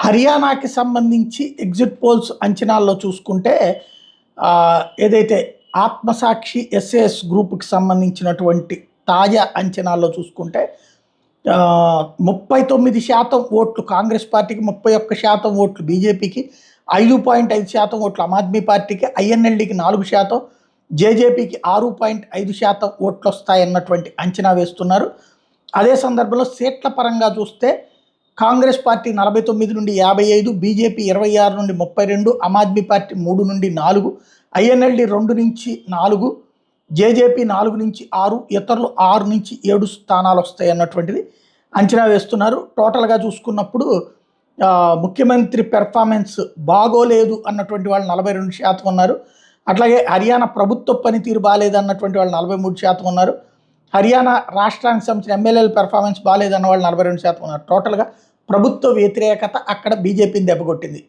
హర్యానాకి సంబంధించి exit polls అంచనాల్లో చూసుకుంటే ఏదైతే ఆత్మసాక్షి ఎస్ఏఎస్ గ్రూప్కి సంబంధించినటువంటి తాజా అంచనాల్లో చూసుకుంటే 39% ఓట్లు కాంగ్రెస్ పార్టీకి, 31% ఓట్లు బీజేపీకి, 5.5% ఓట్లు ఆమ్ ఆద్మీ పార్టీకి, ఐఎన్ఎల్డీకి 4%, జేజేపీకి 6.5% ఓట్లు వస్తాయన్నటువంటి అంచనా వేస్తున్నారు. అదే సందర్భంలో సీట్ల పరంగా చూస్తే కాంగ్రెస్ పార్టీ 49 నుండి 55, బీజేపీ 26 నుండి 32, ఆమ్ ఆద్మీ పార్టీ 3 నుండి 4, ఐఎన్ఎల్డీ 2 నుంచి 4, జేజేపీ 4 నుంచి 6, ఇతరులు 6 నుంచి 7 స్థానాలు వస్తాయి అన్నటువంటిది అంచనా వేస్తున్నారు. టోటల్గా చూసుకున్నప్పుడు ముఖ్యమంత్రి పెర్ఫార్మెన్స్ బాగోలేదు అన్నటువంటి వాళ్ళు 42% ఉన్నారు. అట్లాగే హర్యానా ప్రభుత్వ పనితీరు బాగాలేదు అన్నటువంటి వాళ్ళు 43% ఉన్నారు. హర్యానా రాష్ట్రానికి సంబంధించిన ఎమ్మెల్యేల పెర్ఫార్మెన్స్ బాగాలేదన్న వాళ్ళు 42% ఉన్నారు. టోటల్గా ప్రభుత్వ వ్యతిరేకత అక్కడ బీజేపీని దెబ్బకొట్టింది.